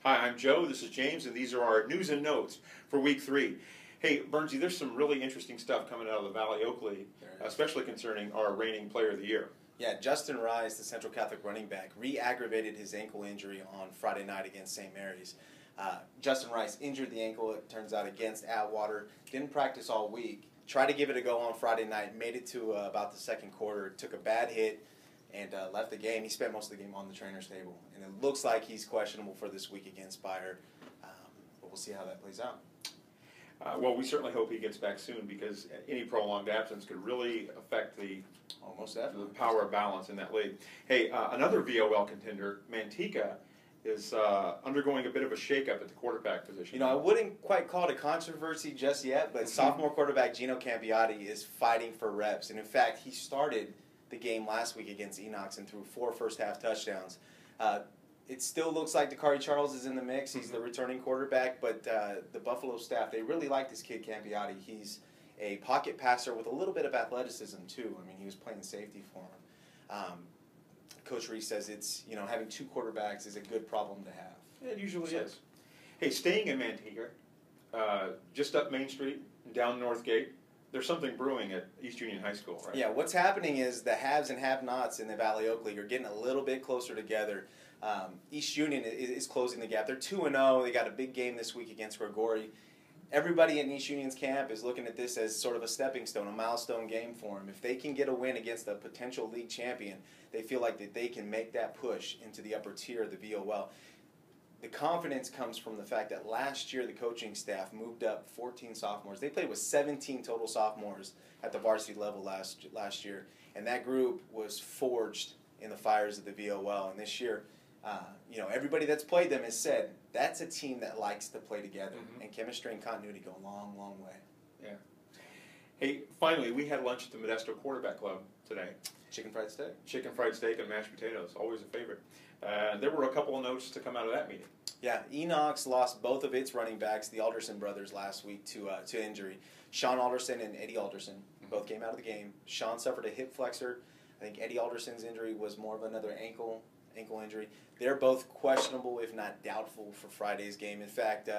Hi, I'm Joe, this is James, and these are our news and notes for week 3. Hey, Bernsey, there's some really interesting stuff coming out of the Valley Oakley, especially concerning our reigning player of the year. Yeah, Justin Rice, the Central Catholic running back, re-aggravated his ankle injury on Friday night against St. Mary's. Justin Rice injured the ankle, it turns out, against Atwater. Didn't practice all week. Tried to give it a go on Friday night. Made it to about the second quarter. Took a bad hit and left the game. He spent most of the game on the trainer's table. And it looks like he's questionable for this week against Spire. But we'll see how that plays out. Well, we certainly hope he gets back soon because any prolonged absence could really affect the power balance in that league. Hey, another VOL contender, Manteca, is undergoing a bit of a shakeup at the quarterback position. You know, I wouldn't quite call it a controversy just yet, but sophomore quarterback Gino Campiotti is fighting for reps. And in fact, he started the game last week against Enox and threw 4 first-half touchdowns. It still looks like Dakari Charles is in the mix. He's the returning quarterback, but the Buffalo staff, they really like this kid, Campiotti. He's a pocket passer with a little bit of athleticism, too. I mean, he was playing safety for him. Coach Reese says it's, you know, having 2 quarterbacks is a good problem to have. Yeah, it usually is. Hey, staying in Manteca, just up Main Street, down North Gate, there's something brewing at East Union High School, right? Yeah, what's happening is the haves and have-nots in the Valley Oakley are getting a little bit closer together. East Union is closing the gap. They're 2-0. They got a big game this week against Gregory. Everybody in East Union's camp is looking at this as sort of a stepping stone, a milestone game for them. If they can get a win against a potential league champion, they feel like that they can make that push into the upper tier of the VOL. The confidence comes from the fact that last year the coaching staff moved up 14 sophomores. They played with 17 total sophomores at the varsity level last year, and that group was forged in the fires of the VOL. And this year, you know, everybody that's played them has said that's a team that likes to play together, and chemistry and continuity go a long, long way. Yeah. Hey, finally, we had lunch at the Modesto Quarterback Club today. Chicken fried steak. Chicken fried steak and mashed potatoes, always a favorite. There were a couple of notes to come out of that meeting. Yeah, Enox lost both of its running backs, the Alderson brothers, last week to injury. Sean Alderson and Eddie Alderson both came out of the game. Sean suffered a hip flexor. I think Eddie Alderson's injury was more of another ankle injury. They're both questionable, if not doubtful, for Friday's game. In fact,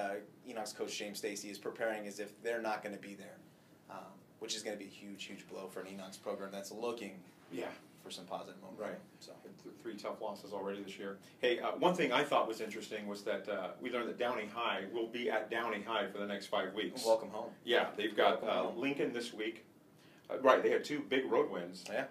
Enox coach James Stacy is preparing as if they're not going to be there, which is going to be a huge, huge blow for an Enox program that's looking for some positive momentum. Right. So 3 tough losses already this year. Hey, one thing I thought was interesting was that we learned that Downey High will be at Downey High for the next 5 weeks. Welcome home. Yeah, they've got Lincoln this week. Right, they had 2 big road wins. Yeah.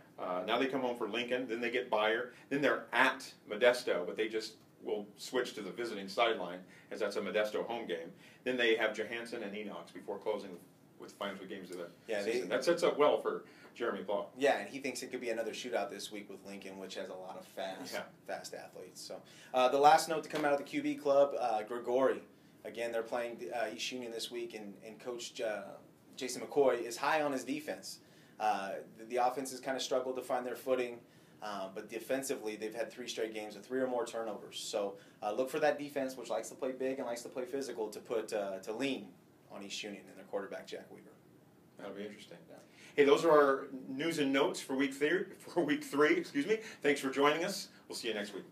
Now they come home for Lincoln, then they get Bayer, then they're at Modesto, but they just will switch to the visiting sideline as that's a Modesto home game. Then they have Johansson and Enox before closing with the final 2 games of the season. That sets up well for Jeremy Paul. Yeah, and he thinks it could be another shootout this week with Lincoln, which has a lot of fast athletes. So the last note to come out of the QB club, Gregory. Again, they're playing East Union this week, and Coach Jason McCoy is high on his defense. The offense has kind of struggled to find their footing, but defensively they've had 3 straight games with 3 or more turnovers. So look for that defense, which likes to play big and likes to play physical, to lean on East Union and their quarterback Jack Weaver. That'll be interesting. Yeah. Hey, those are our news and notes for week 3. Excuse me. Thanks for joining us. We'll see you next week.